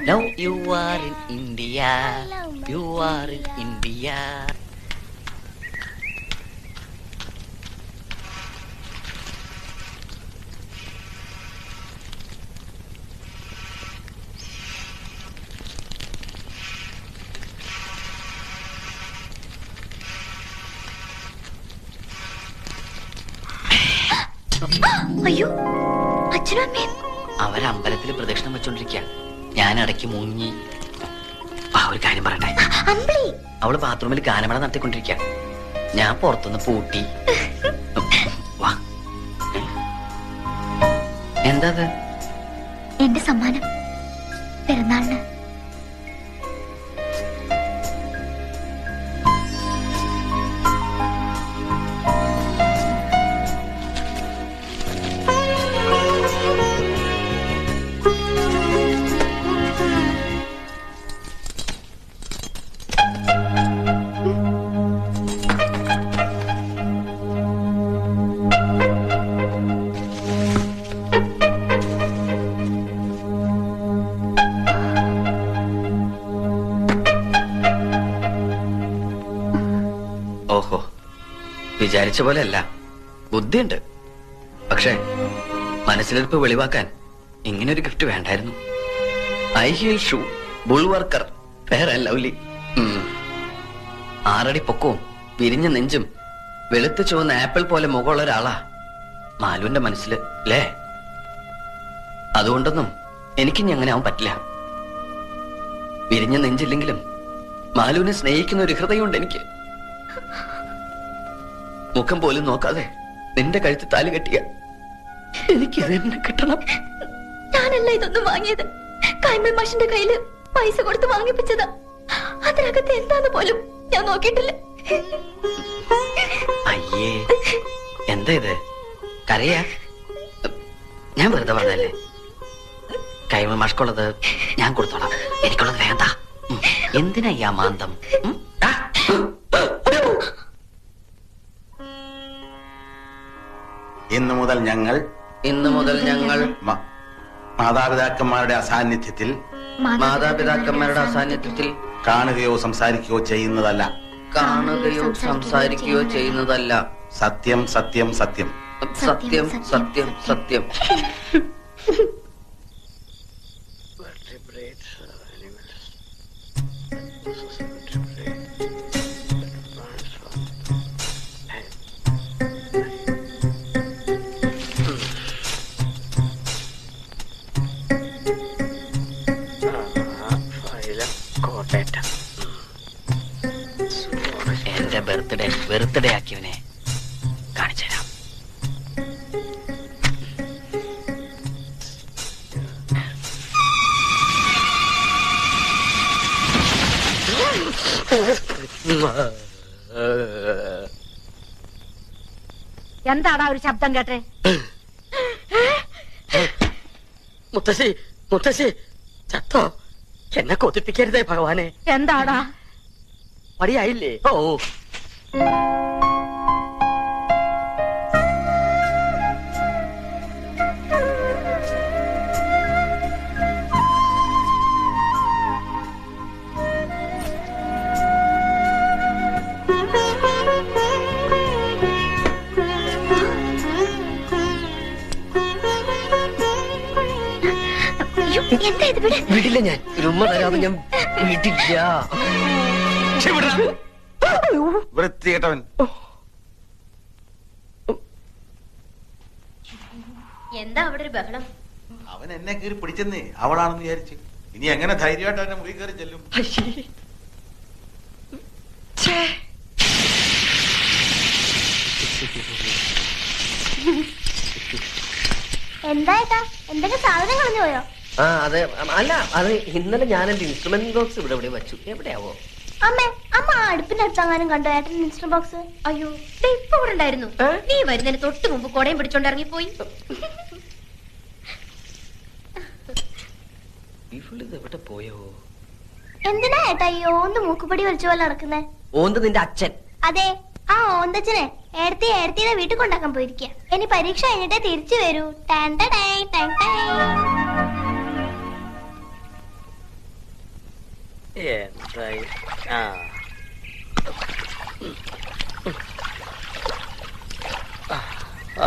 Now you are in India. You are in India. അയ്യോ, അച്ഛനും അമ്മയും അവരമ്പലത്തിൽ പ്രദക്ഷിണം വെച്ചോണ്ടിരിക്കുക. ഞാൻ ഇടയ്ക്ക് മുങ്ങി. ഒരു കാര്യം പറയട്ടെ. അവള് ബാത്റൂമിൽ ഗാനമേള നടത്തിക്കൊണ്ടിരിക്കുക. ഞാൻ പുറത്തുനിന്ന് പൂട്ടി. വാ. എന്താ എന്റെ സമ്മാനം പിറന്നാളിന്. ഓഹോ, വിചാരിച്ച പോലെ അല്ല, ബുദ്ധിയുണ്ട്. പക്ഷേ മനസ്സിലിരിപ്പ് വെളിവാക്കാൻ ഇങ്ങനൊരു ഗിഫ്റ്റ് വേണ്ടായിരുന്നു. High heel shoe, Bullworker, Fair and Lovely. 6 അടി പൊക്കവും വിരിഞ്ഞ നെഞ്ചും വെളുത്ത് ചുവന്ന ആപ്പിൾ പോലെ മുഖമുള്ള ഒരാളാ മാലുവിന്റെ മനസ്സില്, അല്ലേ? അതുകൊണ്ടൊന്നും എനിക്കിനി അങ്ങനെ ആവാൻ പറ്റില്ല. വിരിഞ്ഞ നെഞ്ചില്ലെങ്കിലും മാലുവിനെ സ്നേഹിക്കുന്ന ഒരു ഹൃദയമുണ്ട് എനിക്ക്. മുഖം പോലും നോക്കാതെ നിന്റെ കഴുത്ത് താലി കെട്ടിയ എനിക്ക് ഇതെന്നെ കിട്ടണം. ഞാനല്ല ഇതൊന്നും വാങ്ങിയത്. കൈമൾ മാഷിന്റെ കയ്യില് പൈസ കൊടുത്ത് വാങ്ങിപ്പിച്ചതാ. അതിനകത്ത് എന്താന്ന് പോലും ഞാൻ നോക്കിയിട്ടില്ല. അയ്യേ, എന്താ ഇത്? കരയാ? ഞാൻ വെറുതെ പറഞ്ഞല്ലേ. കൈമൾ മാഷ്കുള്ളത് ഞാൻ കൊടുത്തോളാം, എനിക്കുള്ളത് വേണ്ട. എന്തിനാ ഈ മാന്തം? ഇന്നു മുതൽ ഞങ്ങൾ മാതാപിതാക്കന്മാരുടെ അസാന്നിധ്യത്തിൽ കാണുകയോ സംസാരിക്കുകയോ ചെയ്യുന്നതല്ല. സത്യം സത്യം സത്യം സത്യം സത്യം സത്യം. എന്റെ ബർത്ത്ഡേ ആക്കിയവനെ കാണിച്ചുതരാം. എന്താടാ ഒരു ശബ്ദം കേട്ടെ? മുത്തശ്ശി ചത്തോ? എന്നെ കൊതിപ്പിക്കരുതേ ഭഗവാനെ. എന്താടാ? മടിയായില്ലേ? ഓ, വിടില്ല, ഞാൻ ഉമ്മ തരാതെ ഞാൻ വിടില്ല. വൃത്തികെട്ടവൻ. എന്താ അവിടെ ഒരു ബഹളം? അവൻ എന്നെ കയറി പിടിച്ചെന്നേ, അവളാണെന്ന് വിചാരിച്ച്. ഇനി എങ്ങനെ ധൈര്യമായിട്ട് അവനെ മുറി കയറി ചെല്ലും? എന്താ എന്തൊക്കെ സാധനം കളഞ്ഞു പോയോ? അതെ, അല്ല, അത് ഇന്നലെ ഞാൻ എന്റെ ഇൻസ്ട്രുമെന്റ് ബോക്സ് ഇവിടെ വെച്ചു. എവിടെയാവോ? അമ്മ അടുപ്പിന്റെ അടുത്തെങ്ങാനും കണ്ടോ ഏട്ടൻ ഇൻസ്ട്രുമെന്റ് ബോക്സ്? അയ്യോ, ഇപ്പൊ ഇവിടെ ഉണ്ടായിരുന്നു. നീ വരുന്നതിന് തൊട്ട് മുമ്പ് കൊടയും പിടിച്ചോണ്ട് ഇറങ്ങിപ്പോയി. എവിടെ പോയോ? എന്തിനാ ഏട്ടാ ഈ ഓന്ത് മൂക്കുപടി വലിച്ച പോലെ നടക്കുന്നേ? ഓന്ത് നിന്റെ അച്ഛൻ. അതെ, ആ ഓന്തച്ഛനെ ഏടത്തിയുടെ വീട്ടിൽ കൊണ്ടാക്കാൻ പോയിരിക്കുക. ഇനി പരീക്ഷ കഴിഞ്ഞിട്ടേ തിരിച്ചു വരൂ. എന്തായി ആ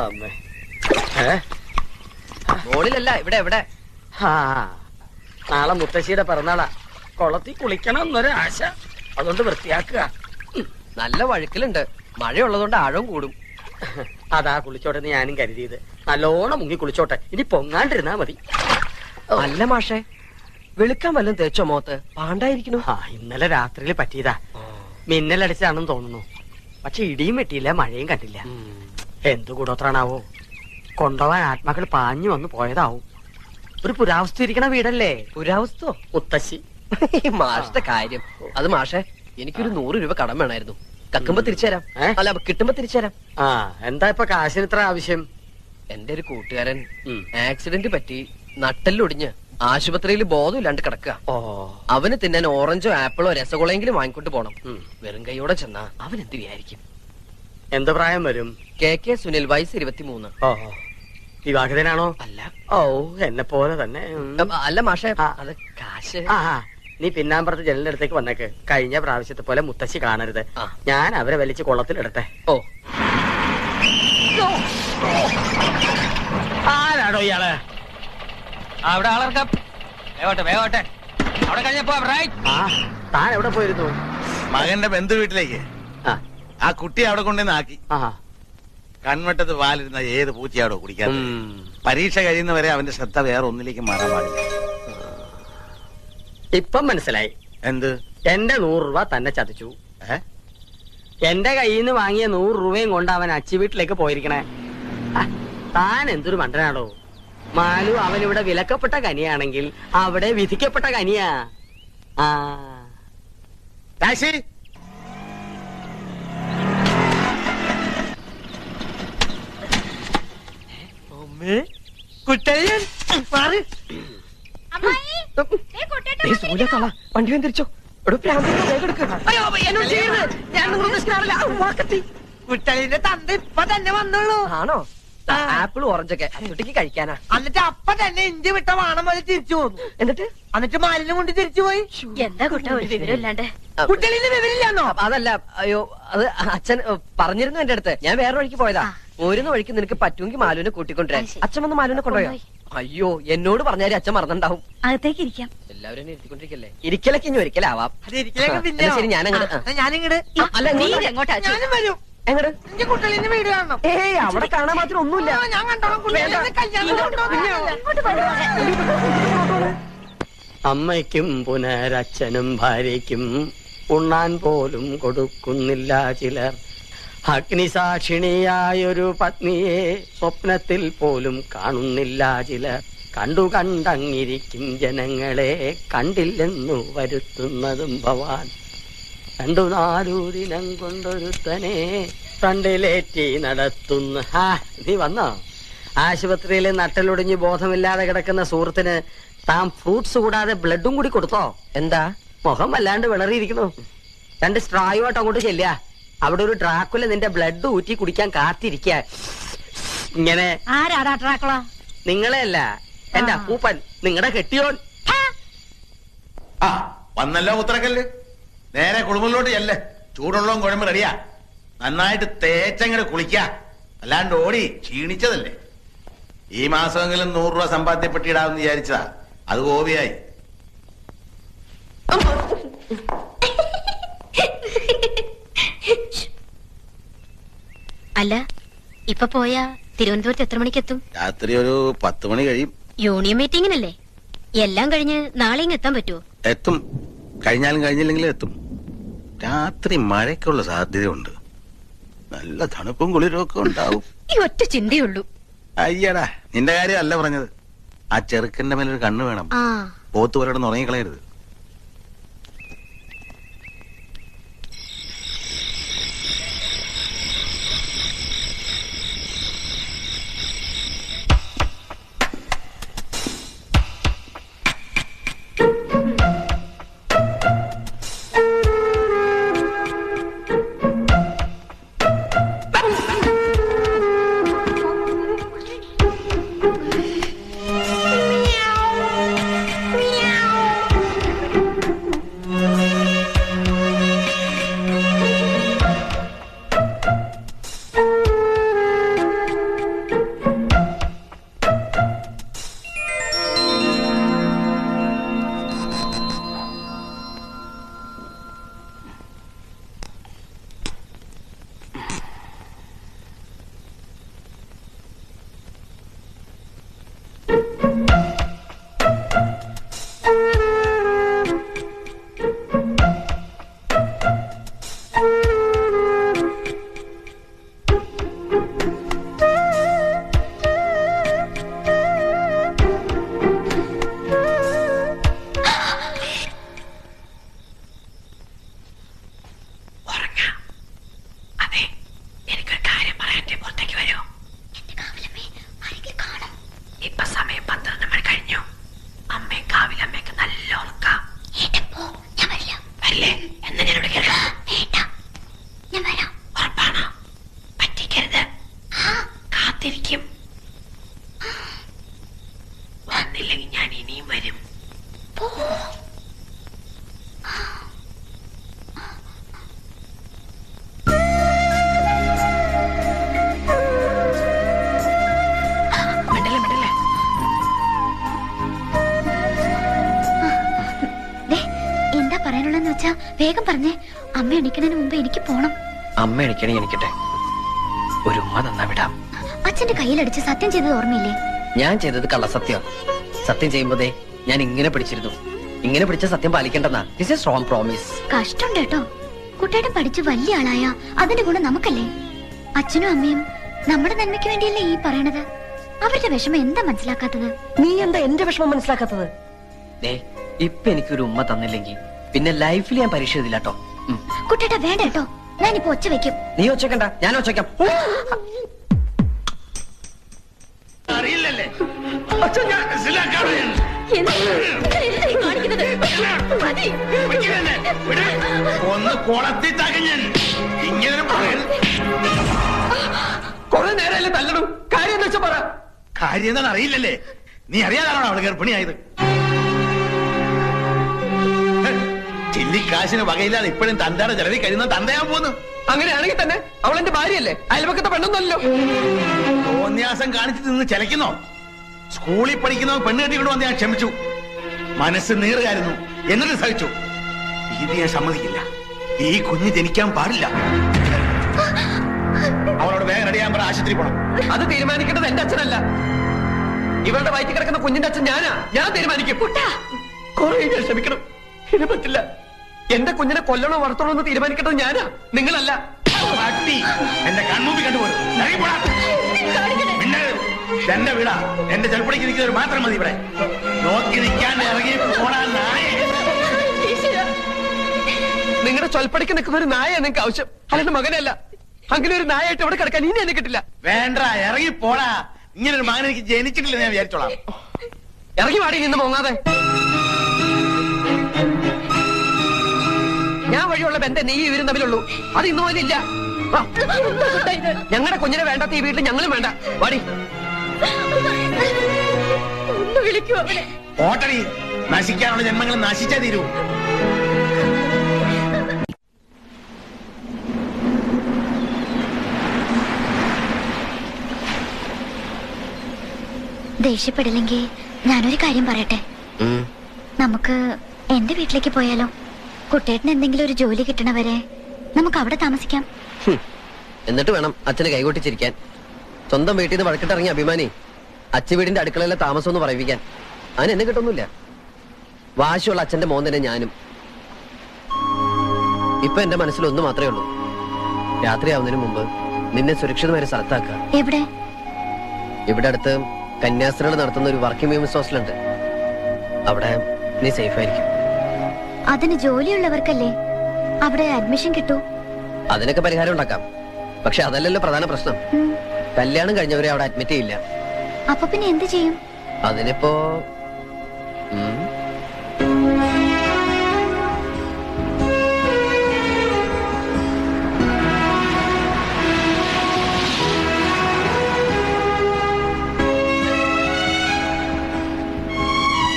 അമ്മേ മോളിലല്ല ഇവിടെ എവിടെ ആ നാളെ മുത്തശ്ശിയുടെ പിറന്നാളാ കുളത്തിൽ കുളിക്കണം എന്നൊരു ആശ അതുകൊണ്ട് വൃത്തിയാക്കുക നല്ല വഴുക്കലുണ്ട് മഴയുള്ളതുകൊണ്ട് ആഴവും കൂടും അതാ കുളിച്ചോട്ടെ എന്ന് ഞാനും കരുതിയത് നല്ലോണം മുങ്ങി കുളിച്ചോട്ടെ ഇനി പൊങ്ങാണ്ടിരുന്നാ മതി അല്ല മാഷേ വെളുക്കാൻ വല്ലതും തേച്ചോ മോത്ത് പാണ്ടായിരിക്കണു ആ ഇന്നലെ രാത്രിയിൽ പറ്റിയതാ മിന്നലടിച്ചാണെന്ന് തോന്നുന്നു പക്ഷെ ഇടിയും വെട്ടിയില്ല മഴയും കണ്ടില്ല എന്തു കൂടോത്രാണാവോ കൊണ്ടുപോവാൻ ആത്മാക്കൾ പാഞ്ഞു വന്ന് പോയതാവും ഒരു പുരാവസ്തു ഇരിക്കണ വീടല്ലേ പുരാവസ്തോ മുത്തശ്ശി മാഷിന്റെ കാര്യം അത് മാഷേ എനിക്കൊരു 100 രൂപ കടം വേണമായിരുന്നു കക്കുമ്പോ തിരിച്ചുതരാം അല്ല കിട്ടുമ്പോ തിരിച്ചുതരാം ആ എന്താ ഇപ്പൊ കാശിന് ഇത്ര ആവശ്യം എന്റെ ഒരു കൂട്ടുകാരൻ ആക്സിഡന്റ് പറ്റി നട്ടെല്ലൊടിഞ്ഞ് ആശുപത്രിയിൽ ബോധമില്ലാണ്ട് കിടക്കുക ഓ അവന് തിന്നാൻ ഓറഞ്ചോ ആപ്പിളോ രസഗുളയെങ്കിലും വാങ്ങിക്കൊണ്ട് പോണം വെറും കൈയോടെ ചെന്നാ അവൻ എന്ത് വിചാരിക്കും എന്ത് പ്രായം വരും KK സുനിൽ വയസ്സ് 23 ഓ വിവാഹിതനാണോ അല്ല ഓ എന്നെ പോലെ തന്നെ അല്ല മാഷേ അത് കാശ് ആ നീ പിന്നാമ്പറത്ത് ജനലിന്റെ അടുത്തേക്ക് വന്നേക്ക് കഴിഞ്ഞ പ്രാവശ്യത്തെ പോലെ മുത്തശ്ശി കാണരുത് ഞാൻ അവരെ വലിച്ച് കുളത്തിലിടട്ടെ ഓ ആരാടോ ഇയാള് അവിടെ ആളർക്കാം വേവട്ടെ വേവട്ടെ അവിടെ കഴിഞ്ഞപ്പോ ആ താൻ എവിടെ പോയിരുന്നു മകന്റെ ബന്ധു വീട്ടിലേക്ക് ആ ആ കുട്ടി അവിടെ കൊണ്ടുവന്ന് ആക്കി ആ കൺവെട്ടത്ത് പാലിരുന്ന ഏത് പൂച്ചയാടോ കുടിക്കാൻ പരീക്ഷ കഴിയുന്നവരെ അവന്റെ ശ്രദ്ധ വേറെ ഒന്നിലേക്ക് മാറാൻ പാടില്ല ഇപ്പം മനസ്സിലായി എന്ത് എന്റെ 100 രൂപ തന്നെ ചതിച്ചു എന്റെ കയ്യിൽ നിന്ന് വാങ്ങിയ 100 രൂപയും കൊണ്ട് അവൻ അച്ചി വീട്ടിലേക്ക് പോയിരിക്കണേ താൻ എന്തൊരു മണ്ടനാടോ മാലു അവനിവിടെ വിലക്കപ്പെട്ട കനിയാണെങ്കിൽ അവിടെ വിധിക്കപ്പെട്ട കനിയാ ആ ടാക്സി കുട്ടയ്യൻ മാറി വണ്ടി തിരിച്ചോ കുട്ടളിന്റെ തന്ത ഇപ്പൊ തന്നെ വന്നുള്ളൂ. ആണോ ആപ്പിൾ ഓറഞ്ചൊക്കെ കുട്ടിക്ക് കഴിക്കാനാ എന്നിട്ട് അപ്പൊ തന്നെ ഇഞ്ചി വിട്ട വാണം പോലെ തിരിച്ചു പോന്നു. എന്നിട്ട് മാലിന്യം കൊണ്ട് തിരിച്ചു പോയി. എന്താ കുട്ട ഒരു വിവരം ഇല്ലാണ്ട് കുട്ടളിന് വിവരില്ലാന്നോ? അതല്ല അയ്യോ അത് അച്ഛൻ പറഞ്ഞിരുന്നു എന്റെ അടുത്ത് ഞാൻ വേറെ വഴിക്ക് പോയതാ പോരുന്ന വഴിക്ക് നിനക്ക് പറ്റുമെങ്കിൽ മാലുവിനെ കൂട്ടിക്കൊണ്ടുവരാൻ അച്ഛൻ വന്ന് മാലുവിനെ കൊണ്ടുപോയോ അയ്യോ എന്നോട് പറഞ്ഞാൽ അച്ഛൻ മറന്നുണ്ടാവും അകത്തേക്ക് ഇരിക്കാം എല്ലാവരും എന്നെ ഇരുത്തിക്കൊണ്ടിരിക്കല്ലേ ഇരിക്കലൊക്കെ ഇനി ഒരിക്കലാവാം അത് ഇരിക്കലൊക്കെ പിന്നെ ശരി ഞാനങ്ങട് ഞാനിങ്ങട് അല്ല നീ എങ്ങോട്ടാ ഞാനും വരും. എങ്ങട് എനിക്ക് കുട്ടളിന്റെ വീട് കാണണം. ഏയ് അവിടെ കാണാൻ മാത്രം ഒന്നുമില്ല ഞാൻ കണ്ടോളാം. കുട്ടളിനെ കല്യാണം അമ്മയ്ക്കും പുനരച്ഛനും ഭാര്യയ്ക്കും ഉണ്ണാൻ പോലും കൊടുക്കുന്നില്ല ചിലർ അഗ്നിസാക്ഷിണിയായൊരു പത്നിയെ സ്വപ്നത്തിൽ പോലും കാണുന്നില്ല ചിലർ കണ്ടങ്ങിരിക്കും ജനങ്ങളെ കണ്ടില്ലെന്നു വരുത്തുന്നതും ഭവാൻ 2-4 ദിനം കൊണ്ടൊരുത്തനെ ഫ്രണ്ടിലേറ്റി നടത്തുന്നു. നീ വന്നോ? ആശുപത്രിയിൽ നട്ടലൊടിഞ്ഞ് ബോധമില്ലാതെ കിടക്കുന്ന സുഹൃത്തിന് താൻ ഫ്രൂട്ട്സ് കൂടാതെ ബ്ലഡും കൂടി കൊടുത്തോ? എന്താ മുഖം വല്ലാണ്ട് വിളറിയിരിക്കുന്നു. 2 സ്ട്രായുമായിട്ട് അങ്ങോട്ട് ചെല്ലുക. അവിടെ ഒരു ഡ്രാക്കുല നിന്റെ ബ്ലഡ് ഊറ്റി കുടിക്കാൻ കാത്തിരിക്ക. ഇങ്ങനെ ആരാടാ ഡ്രാക്കുള? നിങ്ങളെ അല്ല എന്റെ അപ്പൂപ്പൻ, നിങ്ങളുടെ കെട്ടിയോൻ. ആ വന്നല്ലോ ഉത്തരക്കല്ല്. നേരെ കുളിമുറിലോട്ട് ചെല്ല്. ചൂടുള്ളതും കുഴമ്പ് റെഡിയാ. നന്നായിട്ട് തേച്ചങ്ങട് കുളിക്ക. അല്ലാണ്ട് ഓടി ക്ഷീണിച്ചതല്ലേ. ഈ മാസമെങ്കിലും 100 രൂപ സമ്പാദ്യപ്പെട്ടിടാമെന്ന് വിചാരിച്ചതാ. അത് ഗോപിയായി. അല്ല ഇപ്പൊ പോയാ തിരുവനന്തപുരത്ത് എത്ര മണിക്കെത്തും? രാത്രി ഒരു 10 മണി കഴിയും. യൂണിയൻ മീറ്റിംഗിനല്ലേ? എല്ലാം കഴിഞ്ഞ് നാളെ ഇങ്ങ് എത്താൻ പറ്റുമോ? എത്തും. കഴിഞ്ഞാലും കഴിഞ്ഞില്ലെങ്കിലും എത്തും. രാത്രി മഴയ്ക്കുള്ള സാധ്യതയുണ്ട്. നല്ല തണുപ്പും കുളിരും ഒക്കെ ഉണ്ടാവും. ഈ ഒറ്റ ചിന്തയുള്ളൂ. അയ്യടാ നിന്റെ കാര്യം അല്ല പറഞ്ഞത്. ആ ചെറുക്കന്റെ മേലൊരു കണ്ണ് വേണം. ആ പോത്ത് പോലെ ഉറങ്ങിക്കളയരുത്. പറയാനുള്ളതെന്ന് വെച്ചാ വേഗം പറഞ്ഞേ. അമ്മ എണിക്കുന്നതിന് മുമ്പ് എനിക്ക് പോണം. അമ്മ എണിക്കണേ എനിക്കട്ടെ, ഒരു ഉമ്മ തന്നാ വിടാം. അച്ഛന്റെ കയ്യിലടിച്ച് സത്യം ചെയ്തത് ഓർമ്മയില്ലേ? ഞാൻ ചെയ്തത് കള്ളസത്യം. സത്യം ചെയ്യുമ്പോഴേ ഞാൻ ഇങ്ങനെ പിടിച്ചിരുന്നു. ഇങ്ങനെ പിടിച്ച സത്യം പാലിക്കേണ്ടെന്നാ. This is strong promise. കഷ്ടം കേട്ടോ. കുട്ടേട്ടൻ പഠിച്ച് വലിയ ആളായ അതിന്റെ ഗുണം നമുക്കല്ലേ? അച്ഛനും അമ്മയും നമ്മുടെ നന്മയ്ക്ക് വേണ്ടിയല്ലേ ഈ പറയണത്. അവരുടെ വിഷമം എന്താ മനസ്സിലാക്കാത്തത്? നീ എന്താ എന്റെ വിഷമം മനസ്സിലാക്കാത്തത്? ഇപ്പൊ എനിക്കൊരു ഉമ്മ തന്നില്ലെങ്കിൽ പിന്നെ ലൈഫിൽ ഞാൻ പരീക്ഷ എഴുതില്ല കേട്ടോ. കുട്ടേട്ട വേണ്ട കേട്ടോ, ഞാനിപ്പോ ഒച്ച വെക്കും. നീ ഒച്ചക്കണ്ട, ഞാൻ ഒച്ചയ്ക്കാം. അറിയില്ലല്ലേ? ഒന്ന് കുളത്തി തകഞ്ഞൻ ഇങ്ങനെ കൊറേ നേരമല്ലേ തല്ലണം. കാര്യം എന്താ വെച്ചാ പറ. കാര്യം എന്താണെന്ന് അറിയില്ലല്ലേ? നീ അറിയാതാണോ അവള് ഗർഭിണിയായത്? ചില്ലിക്കാശിന് വകയില്ലാതെ ഇപ്പോഴും തന്തയുടെ ചെലവിൽ കഴിയുന്ന തന്തയാൻ പോന്നു. അങ്ങനെയാണെങ്കിൽ തന്നെ അവൾ എന്റെ ഭാര്യയല്ലേ, അയൽപക്കത്തെ പെണ്ണൊന്നല്ലോ. തോന്യാസം കാണിച്ചിട്ട് നിന്ന് ചിലക്കുന്നോ? സ്കൂളിൽ പഠിക്കുന്നോ പെണ്ണ് കെട്ടിക്കൊണ്ട് വന്ന് ഞാൻ ക്ഷമിച്ചു. മനസ്സ് നീറുകായിരുന്നു, എന്നിട്ട് സഹിച്ചു. ഇത് ഞാൻ സമ്മതിക്കില്ല. ഈ കുഞ്ഞ് ജനിക്കാൻ പാടില്ല. അവളോട് വേഗം റെഡിയാൻ പറ, ആശുപത്രി പോണം. അത് തീരുമാനിക്കേണ്ടത് എന്റെ അച്ഛനല്ല. ഇവളുടെ വയറ്റിൽ കിടക്കുന്ന കുഞ്ഞിന്റെ അച്ഛൻ ഞാനാ. ഞാൻ തീരുമാനിക്കും. കുറെ ഞാൻ ക്ഷമിക്കണം, ഇത് പറ്റില്ല. എന്റെ കുഞ്ഞിനെ കൊല്ലണോ വളർത്തണോ എന്ന് തീരുമാനിക്കേണ്ടത് ഞാനാ, നിങ്ങളല്ല. എന്റെ കൺമുമ്പിൽ കണ്ടുപോലും എന്റെ വീടാ. എന്റെ ചെറുപ്പടിക്ക് നിൽക്കുന്നവർ മാത്രം മതി ഇവിടെ. നോക്കി നിൽക്കാൻ ഇറങ്ങി പോണാ നായ. നിങ്ങളുടെ ചൊൽപ്പടിക്ക് നിൽക്കുന്ന ഒരു നായ നിങ്ങൾക്ക് ആവശ്യം, അല്ലാണ്ട് മകനല്ല. അങ്ങനെ ഒരു നായായിട്ട് ഇവിടെ കിടക്കാൻ ഇനി എന്നെ കിട്ടില്ല. വേണ്ട, ഇറങ്ങി പോടാ. ഇങ്ങനൊരു മകൻ എനിക്ക് ജനിച്ചിട്ടില്ല ഞാൻ വിചാരിച്ചോളാം. ഇറങ്ങി വാടി നിന്ന് മോങ്ങാതെ. ഞാൻ വഴിയുള്ള ബന്ധം നീ ഇവരും തമ്മിലുള്ളൂ, അത് ഇന്നു പോലും ഇല്ല. ഞങ്ങളുടെ കുഞ്ഞിനെ വേണ്ടാത്ത ഈ വീട്ടിൽ ഞങ്ങളും വേണ്ട. വാടി. ഓട്ടടി, നശിക്കാനുള്ള ജന്മങ്ങൾ നശിച്ചേ തീരൂ. ദേഷ്യപ്പെടില്ലെങ്കിൽ ഞാനൊരു കാര്യം പറയട്ടെ. നമുക്ക് എന്റെ വീട്ടിലേക്ക് പോയാലോ? കുട്ടേട്ടന് എന്തെങ്കിലും ഒരു ജോലി കിട്ടണവരെ നമുക്ക് അവിടെ താമസിക്കാം. എന്നിട്ട് വേണം അച്ഛന് കൈകൊട്ടിച്ചിരിക്കാൻ. സ്വന്തം വീട്ടിൽ നിന്ന് വഴക്കിട്ടിറങ്ങിയ അഭിമാനി അച്ഛൻ വീടിന്റെ അടുക്കളയിലെ താമസം എന്ന് പറയിപ്പിക്കാൻ. അതിന് എന്നെ കിട്ടൊന്നുമില്ല. വാശിയുള്ള അച്ഛന്റെ മോൻ തന്നെ ഞാനും. ഇപ്പൊ എന്റെ മനസ്സിൽ ഒന്ന് മാത്രമേ ഉള്ളൂ, രാത്രിയാവുന്നതിന് മുമ്പ് നിന്നെ സുരക്ഷിതമായ ഒരു സ്ഥലത്താക്കുക. എവിടെ? ഇവിടെ അടുത്ത് കന്യാസ്ത്രീകൾ നടത്തുന്ന ഒരു വർക്കിംഗ് വിമൻസ് ഹോസ്റ്റലുണ്ട്. അവിടെ നീ സേഫ് ആയിരിക്കും. അതിന് ജോലിയുള്ളവർക്കല്ലേ അവിടെ അഡ്മിഷൻ കിട്ടൂ. അതിനൊക്കെ പരിഹാരം ഉണ്ടാക്കാം. പക്ഷെ അതല്ലല്ലോ പ്രധാന പ്രശ്നം. കല്യാണം കഴിഞ്ഞവരെ അവിടെ അഡ്മിറ്റ് ചെയ്യില്ല. അപ്പൊ പിന്നെ എന്ത് ചെയ്യും? അതിനിപ്പോ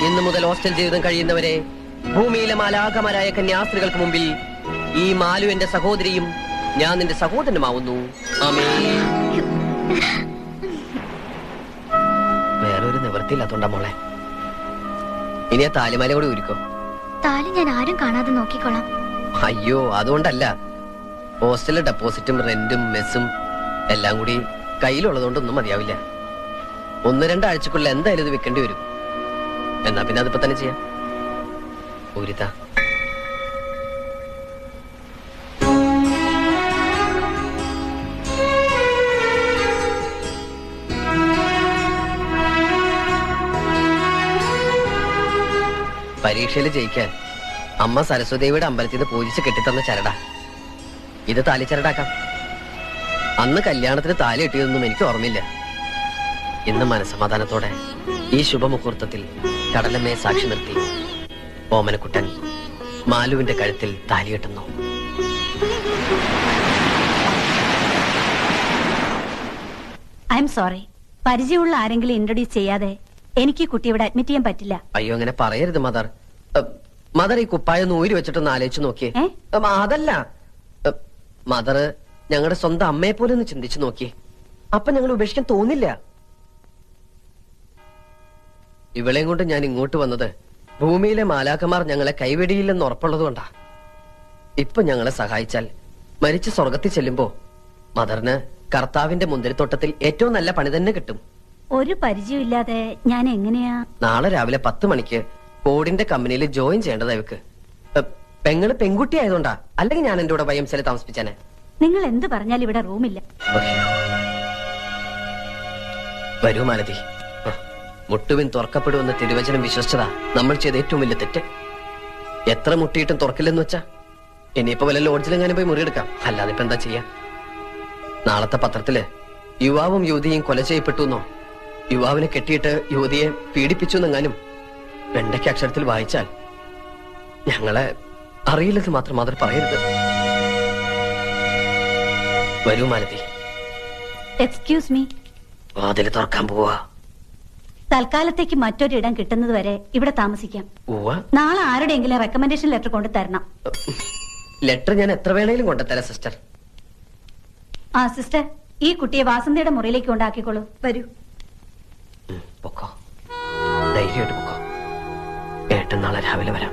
ഇന്നു മുതൽ ഹോസ്റ്റൽ ജീവിതം കഴിയുന്നവരെ ഭൂമിയിലെ മാലാഖമാരായ കന്യാസ്ത്രീകൾക്ക് മുമ്പിൽ ഈ മാലു എന്റെ സഹോദരിയും ഞാൻ നിന്റെ സഹോദരനുമാവുന്നു. ആമേൻ. വേറൊരു നിവൃത്തിയില്ലാത്തോണ്ടാ മോളെ. ഇനി ആ താലിമാല കൂടി ഊരിക്കോ. താലി ഞാൻ ആരും കാണാതെ നോക്കിക്കോളാം. അയ്യോ, അതുകൊണ്ടല്ല. ഹോസ്റ്റലിലെ ഡെപ്പോസിറ്റും റെന്റും മെസ്സും എല്ലാം കൂടി കയ്യിലുള്ളതുകൊണ്ടൊന്നും മതിയാവില്ല. 1-2 ആഴ്ചക്കുള്ളിൽ എന്തായാലും ഇത് വെക്കേണ്ടി വരും. എന്നാ പിന്നെ അതിപ്പോ തന്നെ ചെയ്യാം. ഊരിതാ. പരീക്ഷയിൽ ജയിക്കാൻ അമ്മ സരസ്വതിയുടെ അമ്പലത്തിൽ നിന്ന് പൂജിച്ച് കെട്ടിത്തന്ന ചരട. ഇത് താലി ചരടാക്കാം. അന്ന് കല്യാണത്തിന് താലി കെട്ടിയതൊന്നും എനിക്ക് ഓർമ്മയില്ല. ഇന്ന് മനസ്സമാധാനത്തോടെ ഈ ശുഭമുഹൂർത്തത്തിൽ കടലമ്മയെ സാക്ഷി നിർത്തി ഓമനക്കുട്ടൻ മാലുവിന്റെ കഴുത്തിൽ താലി കെട്ടുന്നു. I am sorry. പരിചയമുള്ള ആരെങ്കിലും ഇൻട്രൊഡ്യൂസ് ചെയ്യാതെ എനിക്ക് കുട്ടി ഇവിടെ അഡ്മിറ്റ് ചെയ്യാൻ പറ്റില്ല. അയ്യോ, അങ്ങനെ പറയരുത് മദർ. മദർ ഈ കുപ്പായൊന്ന് ഊരി വെച്ചിട്ടൊന്ന് ആലോചിച്ച് നോക്കിയേ. അതല്ല മദർ, ഞങ്ങളുടെ സ്വന്തം അമ്മയെ പോലെ ഒന്ന് ചിന്തിച്ചു നോക്കിയേ. അപ്പൊ ഞങ്ങൾ ഉപേക്ഷിക്കാൻ തോന്നില്ല. ഇവളെയും കൊണ്ട് ഞാൻ ഇങ്ങോട്ട് വന്നത് ഭൂമിയിലെ മാലാഖമാർ ഞങ്ങളെ കൈവെടിയില്ലെന്ന് ഉറപ്പുള്ളതുകൊണ്ടാ. ഇപ്പൊ ഞങ്ങളെ സഹായിച്ചാൽ മരിച്ച് സ്വർഗത്തിൽ ചെല്ലുമ്പോ മദറിന് കർത്താവിന്റെ മുന്തിരിത്തോട്ടത്തിൽ ഏറ്റവും നല്ല പണി തന്നെ കിട്ടും. ഒരു പരിചയമില്ലാതെ ഞാൻ എങ്ങനെയാ? നാളെ രാവിലെ 10 മണിക്ക് ബോർഡിന്റെ കമ്പനിയിൽ ജോയിൻ ചെയ്യേണ്ടതാ ഇവക്ക്. പെങ്ങള് പെൺകുട്ടി ആയതുകൊണ്ടാ, അല്ലെങ്കിൽ ഞാൻ എന്റെ കൂടെ YMCA താമസിപ്പിച്ചേനെ. നിങ്ങൾ എന്ത് പറഞ്ഞാലും ഇവിടെ റൂമില്ല. വരൂ മാലതി. മുട്ടുവിൻ തുറക്കപ്പെടുമെന്ന് തിരുവചനം വിശ്വസിച്ചതാ നമ്മൾ ചെയ്ത ഏറ്റവും വലിയ തെറ്റ്. എത്ര മുട്ടിയിട്ടും തുറക്കില്ലെന്ന് വെച്ചാ ഇനിയിപ്പോ വല്ല ലോഡ്ജിലെങ്ങാനും പോയി മുറിയെടുക്കാം. അല്ലാതെ ഇപ്പൊ എന്താ ചെയ്യാ? നാളത്തെ പത്രത്തില് യുവാവും യുവതിയും കൊല ചെയ്യപ്പെട്ടു എന്നോ യുവാവിനെ കെട്ടിയിട്ട് യുവതിയെ പീഡിപ്പിച്ചു എന്നെങ്ങാനും വെണ്ടയ്ക്ക് അക്ഷരത്തിൽ വായിച്ചാൽ ഞങ്ങളെ അറിയില്ലെന്ന് മാത്രം മാതൃ പറയരുത്. വരൂ മാലതി. Excuse me. വാതില് തുറക്കാൻ പോവാ. തൽക്കാലത്തേക്ക് മറ്റൊരിടം കിട്ടുന്നത് വരെ ഇവിടെ താമസിക്കാം. നാളെ ആരുടെയെങ്കിലും റെക്കമെൻഡേഷൻ ലെറ്റർ കൊണ്ട് തരണം. ലെറ്റർ ഞാൻ എത്ര വേണേലും കൊണ്ടുതരാം സിസ്റ്റർ. ആ സിസ്റ്റർ, ഈ കുട്ടിയെ വാസന്തിയുടെ മുറിയിലേക്ക് കൊണ്ടാക്കിക്കോളൂ. വരൂ. പൊക്കോ, ധൈര്യമായിട്ട് പൊക്കോ. ഏട്ടൻ നാളെ രാവിലെ വരാം.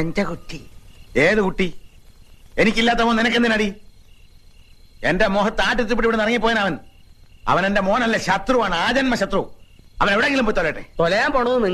എന്റെ കുട്ടി. ഏത് കുട്ടി? എനിക്കില്ലാത്ത മോൻ നിനക്കെന്തിനടി? എന്റെ മോഹത്ത് ആറ്റത്തിപ്പിടി ഇവിടെ ഇറങ്ങിപ്പോയനവൻ. അവൻ എന്റെ മോനല്ല, ശത്രുവാണ്, ആജന്മ ശത്രു. അവൻ എവിടെയെങ്കിലും പോയി തൊലട്ടെ. തൊലയാൻ പോണത്